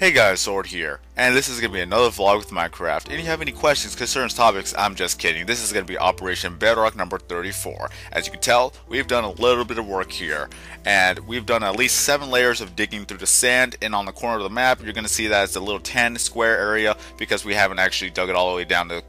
Hey guys, Sword here, and this is going to be another vlog with Minecraft. And if you have any questions, concerns, topics, I'm just kidding. This is going to be Operation Bedrock number 34. As you can tell, we've done a little bit of work here, and we've done at least 7 layers of digging through the sand, and on the corner of the map, you're going to see that it's a little 10 square area because we haven't actually dug it all the way down to,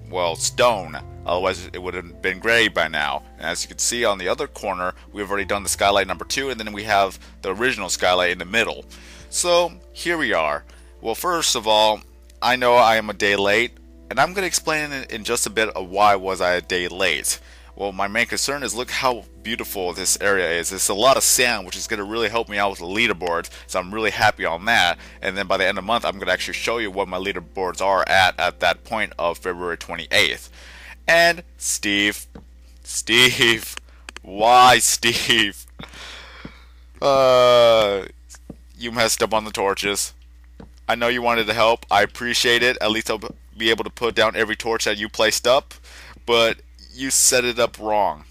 well, stone. Otherwise, it would have been gray by now. And as you can see on the other corner, we've already done the skylight number 2, and then we have the original skylight in the middle. So, here we are. Well, first of all, I know I am a day late, and I'm going to explain in just a bit of why was I a day late. Well, my main concern is look how beautiful this area is. It's a lot of sand, which is going to really help me out with the leaderboards, so I'm really happy on that. And then by the end of the month, I'm going to actually show you what my leaderboards are at that point of February 28th. And Steve, why Steve? You messed up on the torches. I know you wanted to help. I appreciate it. At least I'll be able to put down every torch that you placed up. But you set it up wrong.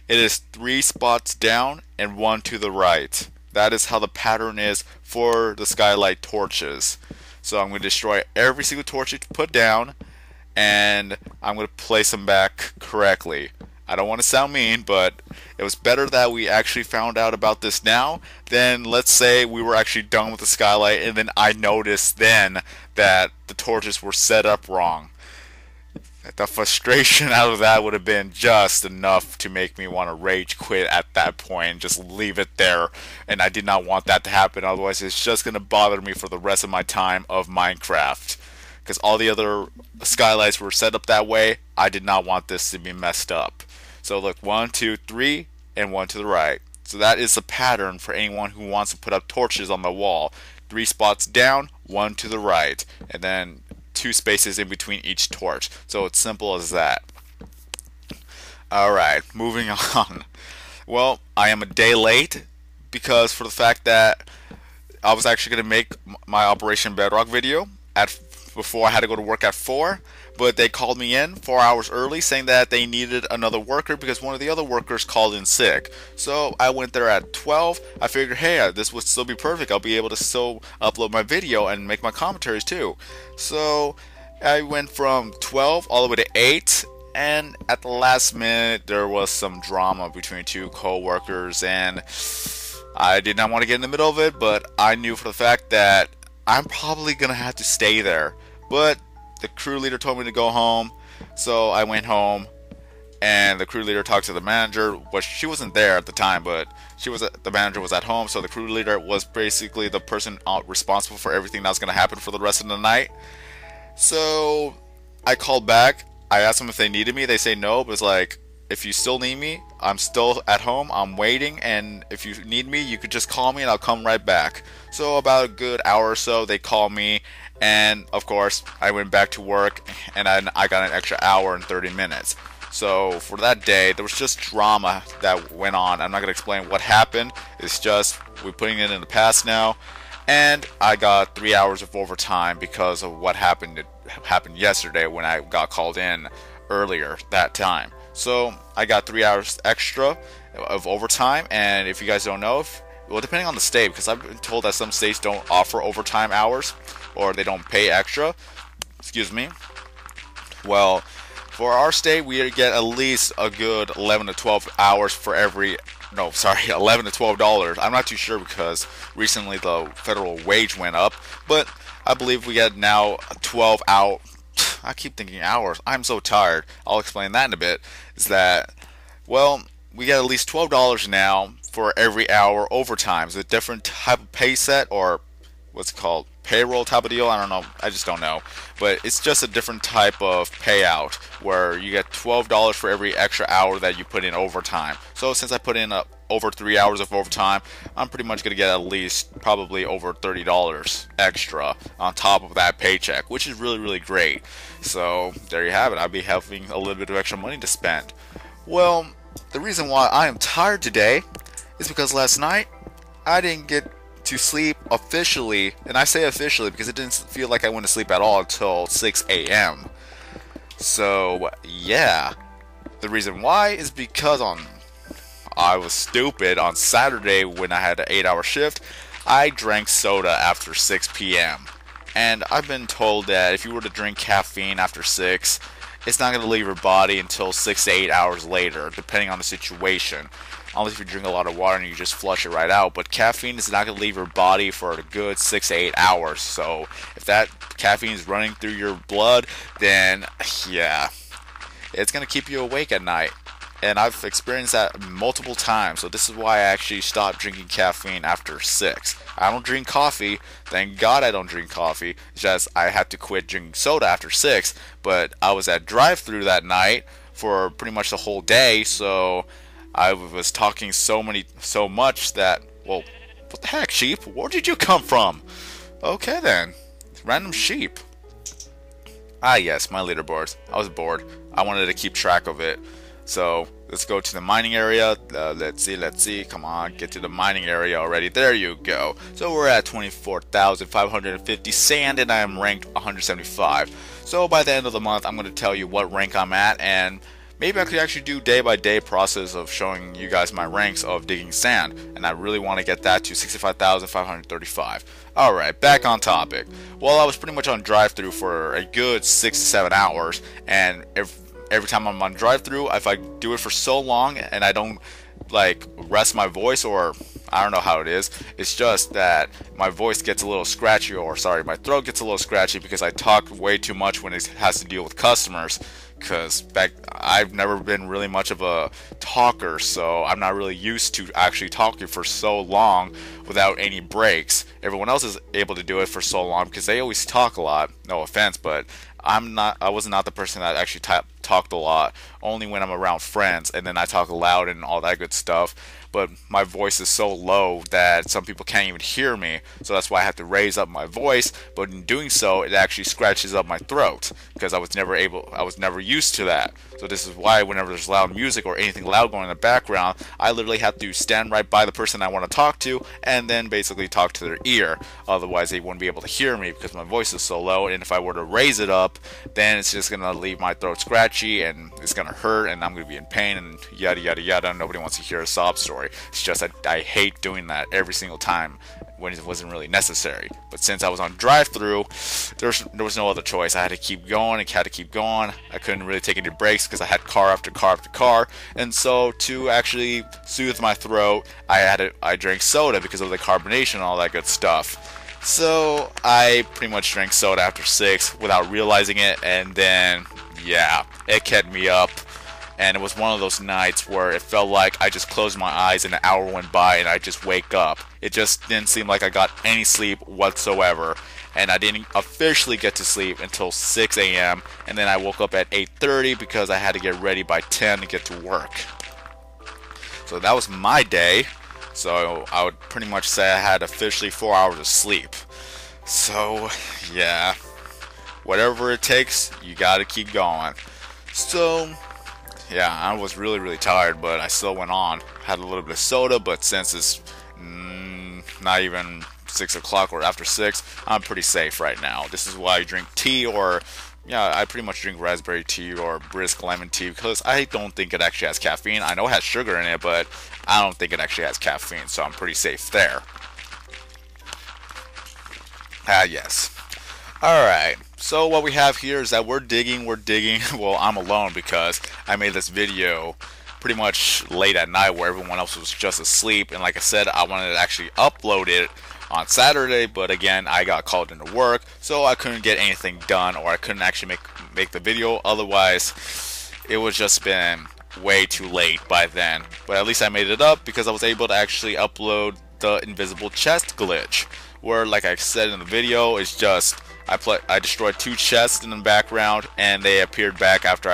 It is 3 spots down and 1 to the right. That is how the pattern is for the skylight torches. So I'm going to destroy every single torch you put down, and I'm going to place them back correctly. I don't want to sound mean, but it was better that we actually found out about this now than, let's say, we were actually done with the skylight and then I noticed then that the torches were set up wrong. The frustration out of that would have been just enough to make me want to rage quit at that point and just leave it there. And I did not want that to happen, otherwise it's just going to bother me for the rest of my time of Minecraft. Because all the other skylights were set up that way, I did not want this to be messed up. So look, 1, 2, 3, and 1 to the right. So that is the pattern for anyone who wants to put up torches on the wall. 3 spots down, 1 to the right, and then 2 spaces in between each torch. So it's simple as that. Alright, moving on. Well, I am a day late because for the fact that I was actually going to make my Operation Bedrock video before I had to go to work at 4, but they called me in 4 hours early saying that they needed another worker because one of the other workers called in sick. So I went there at 12. I figured, hey, this would still be perfect. I'll be able to still upload my video and make my commentaries too. So I went from 12 all the way to 8, and at the last minute there was some drama between 2 co-workers, and I did not want to get in the middle of it, but I knew for the fact that I'm probably gonna have to stay there. But the crew leader told me to go home, so I went home, and the crew leader talked to the manager. Well, she wasn't there at the time, but the manager was at home, so the crew leader was basically the person responsible for everything that was gonna happen for the rest of the night. So I called back. I asked them if they needed me. They say no, but it's like, if you still need me, I'm still at home, I'm waiting, and if you need me, you could just call me and I'll come right back. So about a good hour or so, they called me, and of course, I went back to work, and I got an extra hour and 30 minutes. So for that day, there was just drama that went on. I'm not going to explain what happened. It's just, we're putting it in the past now, and I got 3 hours of overtime because of what happened yesterday when I got called in earlier that time. So I got 3 hours extra of overtime, and if you guys don't know, well, depending on the state, because I've been told that some states don't offer overtime hours or they don't pay extra. Excuse me. Well, for our state, we get at least a good 11 to 12 hours for every. No, sorry, $11 to $12. I'm not too sure because recently the federal wage went up, but I believe we get now 12 hours. I keep thinking hours. I'm so tired. I'll explain that in a bit. Is that, well, we get at least $12 now for every hour overtime. It's a different type of pay set, or what's it called, payroll type of deal. I don't know. I just don't know. But it's just a different type of payout where you get $12 for every extra hour that you put in overtime. So since I put in over 3 hours of overtime, I'm pretty much going to get at least probably over $30 extra on top of that paycheck, which is really, really great. So there you have it. I'll be having a little bit of extra money to spend. Well, the reason why I am tired today is because last night I didn't get to sleep officially, and I say officially because it didn't feel like I went to sleep at all until 6 a.m. So yeah, the reason why is because I was stupid on Saturday when I had an 8-hour shift. I drank soda after 6 p.m. And I've been told that if you were to drink caffeine after 6, it's not going to leave your body until 6 to 8 hours later, depending on the situation. Unless if you drink a lot of water and you just flush it right out. But caffeine is not going to leave your body for a good 6 to 8 hours. So if that caffeine is running through your blood, then yeah, it's going to keep you awake at night. And I've experienced that multiple times. So this is why I actually stopped drinking caffeine after 6. I don't drink coffee. Thank God I don't drink coffee. It's just I had to quit drinking soda after 6. But I was at drive-thru that night for pretty much the whole day. So I was talking so much that, well, what the heck, sheep? Where did you come from? Okay then, random sheep. Ah yes, my leaderboards. I was bored. I wanted to keep track of it. So let's go to the mining area. Let's see. Come on, get to the mining area already. There you go. So we're at 24,550 sand, and I am ranked 175. So by the end of the month, I'm going to tell you what rank I'm at, and maybe I could actually do day-by-day process of showing you guys my ranks of digging sand, and I really want to get that to 65,535. Alright, back on topic. Well, I was pretty much on drive-thru for a good 6 to 7 hours, and every time I'm on drive-thru, if I do it for so long and I don't like rest my voice, or I don't know how it is, it's just that my voice gets a little scratchy, or sorry, my throat gets a little scratchy because I talk way too much when it has to deal with customers. Because I've never been really much of a talker, so I'm not really used to actually talking for so long without any breaks. Everyone else is able to do it for so long because they always talk a lot. No offense, but I was not the person that actually talked a lot. Only when I'm around friends, and then I talk loud and all that good stuff. But my voice is so low that some people can't even hear me, so that's why I have to raise up my voice. But in doing so, it actually scratches up my throat because I was never used to that. So this is why whenever there's loud music or anything loud going in the background, I literally have to stand right by the person I want to talk to and then basically talk to their ear. Otherwise, they wouldn't be able to hear me because my voice is so low. And if I were to raise it up, then it's just gonna leave my throat scratchy and it's gonna hurt, and I'm gonna be in pain and yada yada yada. Nobody wants to hear a sob story. It's just I hate doing that every single time when it wasn't really necessary. But since I was on drive-thru, there was no other choice. I had to keep going. I couldn't really take any breaks because I had car after car after car. And so to actually soothe my throat, I drank soda because of the carbonation and all that good stuff. So I pretty much drank soda after 6 without realizing it, and then yeah, it kept me up. And it was one of those nights where it felt like I just closed my eyes and an hour went by and I just wake up. It just didn't seem like I got any sleep whatsoever. And I didn't officially get to sleep until 6 a.m. And then I woke up at 8:30 because I had to get ready by 10 to get to work. So that was my day. So I would pretty much say I had officially 4 hours of sleep. So yeah, whatever it takes, you gotta keep going. So yeah, I was really tired, but I still went on. Had a little bit of soda, but since it's not even 6 o'clock or after 6, I'm pretty safe right now. This is why I drink tea, or yeah, I pretty much drink raspberry tea or brisk lemon tea because I don't think it actually has caffeine. I know it has sugar in it, but I don't think it actually has caffeine, so I'm pretty safe there. Yes. Alright, so what we have here is that we're digging. Well, I'm alone because I made this video pretty much late at night where everyone else was just asleep, and like I said, I wanted to actually upload it on Saturday, but again, I got called into work, so I couldn't get anything done, or I couldn't actually make the video. Otherwise, it would just been way too late by then. But at least I made it up because I was able to actually upload the invisible chest glitch, where, like I said in the video, it's just I destroyed 2 chests in the background, and they appeared back after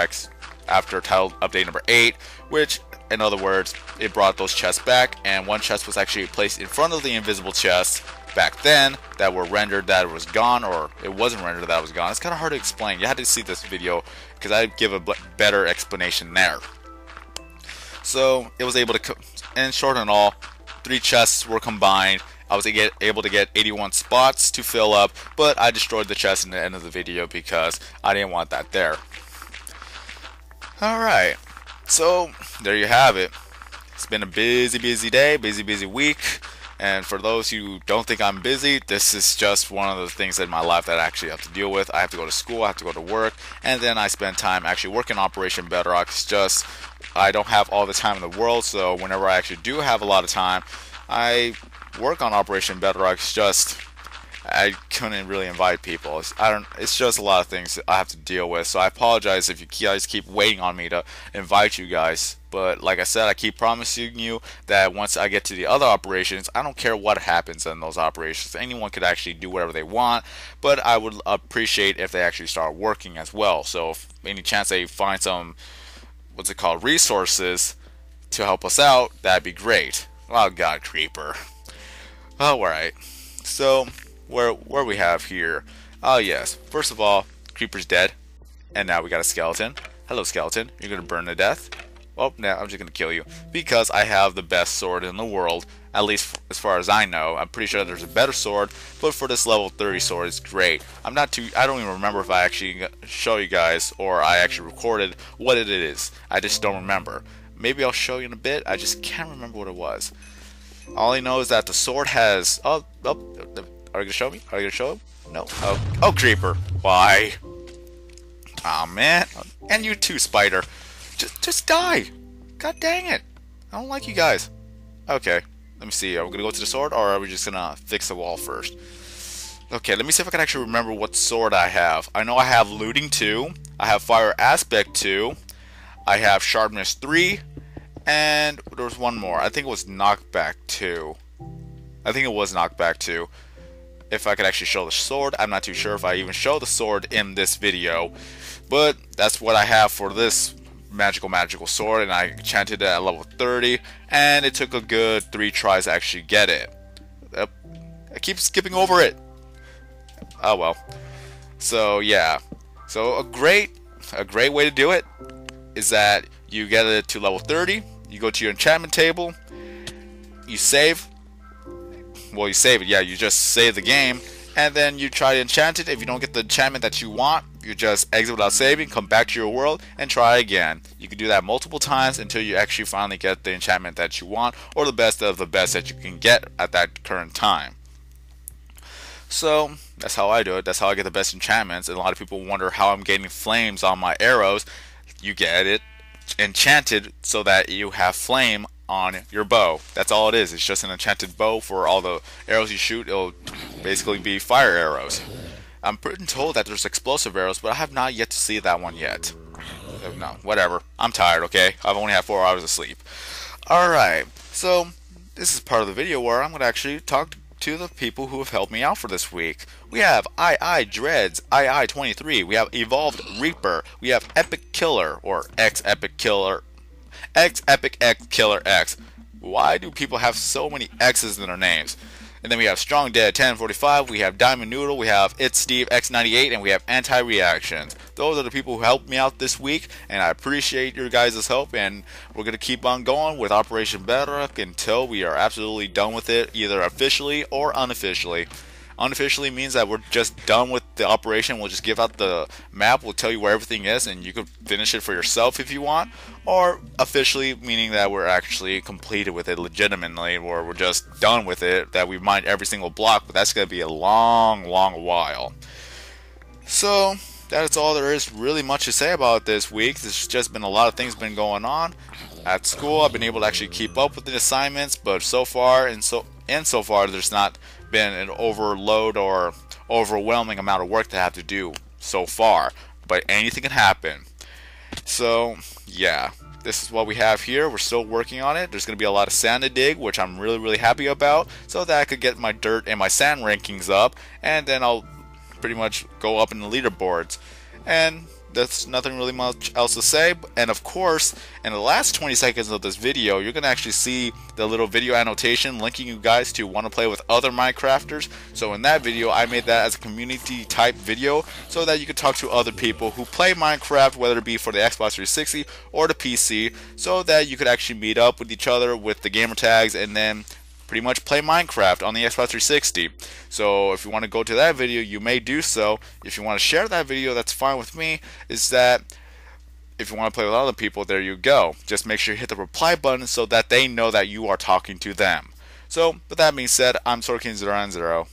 title update number 8, which, in other words, it brought those chests back, and one chest was actually placed in front of the invisible chest back then that were rendered that it was gone, or it wasn't rendered that it was gone. It's kind of hard to explain. You had to see this video because I give a better explanation there. So it was able to, in short and all, 3 chests were combined. I was able to get 81 spots to fill up, but I destroyed the chest in the end of the video because I didn't want that there. Alright, so there you have it. It's been a busy day, busy week. And for those who don't think I'm busy, this is just one of the things in my life that I actually have to deal with. I have to go to school, I have to go to work, and then I spend time actually working Operation Bedrock. It's just I don't have all the time in the world, so whenever I actually do have a lot of time, I work on Operation Bedrock. It's just I couldn't really invite people. It's just a lot of things I have to deal with. So I apologize if you guys keep waiting on me to invite you guys. But like I said, I keep promising you that once I get to the other operations, I don't care what happens in those operations. Anyone could actually do whatever they want, but I would appreciate if they actually start working as well. So if any chance they find some, what's it called, resources to help us out, that'd be great. Oh God, creeper. Oh, alright. So where we have here. Oh yes. First of all, creeper's dead. And now we got a skeleton. Hello skeleton. You're gonna burn to death? Well, now I'm just gonna kill you. Because I have the best sword in the world. At least as far as I know. I'm pretty sure there's a better sword. But for this level 30 sword, it's great. I don't even remember if I actually show you guys or I actually recorded what it is. I just don't remember. Maybe I'll show you in a bit. I just can't remember what it was. All I know is that the sword has... are you gonna show me? Are you gonna show him? No. Oh, creeper. Why? Aw, man. And you too, spider. Just die. God dang it. I don't like you guys. Okay. Let me see. Are we gonna go to the sword, or are we just gonna fix the wall first? Okay, let me see if I can actually remember what sword I have. I know I have looting 2. I have fire aspect 2. I have sharpness 3. And there was one more. I think it was knockback 2. I think it was knockback 2. If I could actually show the sword. I'm not too sure if I even show the sword in this video. But that's what I have for this magical sword. And I enchanted it at level 30. And it took a good 3 tries to actually get it. I keep skipping over it. Oh well. So yeah. So a great way to do it is that you get it to level 30. You go to your enchantment table. You save. Well, you save it, yeah, you just save the game, and then you try to enchant it. If you don't get the enchantment that you want, you just exit without saving, come back to your world, and try again. You can do that multiple times until you actually finally get the enchantment that you want, or the best of the best that you can get at that current time. So, that's how I do it. That's how I get the best enchantments, and a lot of people wonder how I'm getting flames on my arrows. You get it enchanted so that you have flame on your bow. That's all it is. It's just an enchanted bow. For all the arrows you shoot, it'll basically be fire arrows. I'm pretty told that there's explosive arrows, but I have not yet to see that one yet. No, whatever. I'm tired, okay? I've only had 4 hours of sleep. Alright, so this is part of the video where I'm going to actually talk to the people who have helped me out for this week. We have Dreads, II23, we have Evolved Reaper, we have Epic Killer, or X Epic Killer, X Epic X Killer X. Why do people have so many X's in their names? And then we have Strong Dead 1045, we have Diamond Noodle, we have It's Steve X98, and we have Anti-Reactions. Those are the people who helped me out this week, and I appreciate your guys' help, and we're going to keep on going with Operation Bedrock until we are absolutely done with it, either officially or unofficially. Unofficially means that we're just done with the operation. We'll just give out the map. We'll tell you where everything is, and you can finish it for yourself if you want. Or officially meaning that we're actually completed with it legitimately, or we're just done with it, that we mined every single block, but that's going to be a long while. So that's all there is really much to say about this week. There's just been a lot of things been going on. At school, I've been able to actually keep up with the assignments, but so far there's not been an overload or overwhelming amount of work to have to do so far, but anything can happen. So yeah, this is what we have here. We're still working on it. There's going to be a lot of sand to dig, which I'm really happy about, so that I could get my dirt and my sand rankings up, and then I'll pretty much go up in the leaderboards. And there's nothing really much else to say. And of course, in the last 20 seconds of this video, you're going to actually see the little video annotation linking you guys to want to play with other Minecrafters. So in that video, I made that as a community type video so that you could talk to other people who play Minecraft, whether it be for the Xbox 360 or the PC, so that you could actually meet up with each other with the gamer tags and then pretty much play Minecraft on the Xbox 360. So if you want to go to that video, you may do so. If you want to share that video, that's fine with me. Is that if you want to play with other people, there you go. Just make sure you hit the reply button so that they know that you are talking to them. So with that being said, I'm Sorkin090.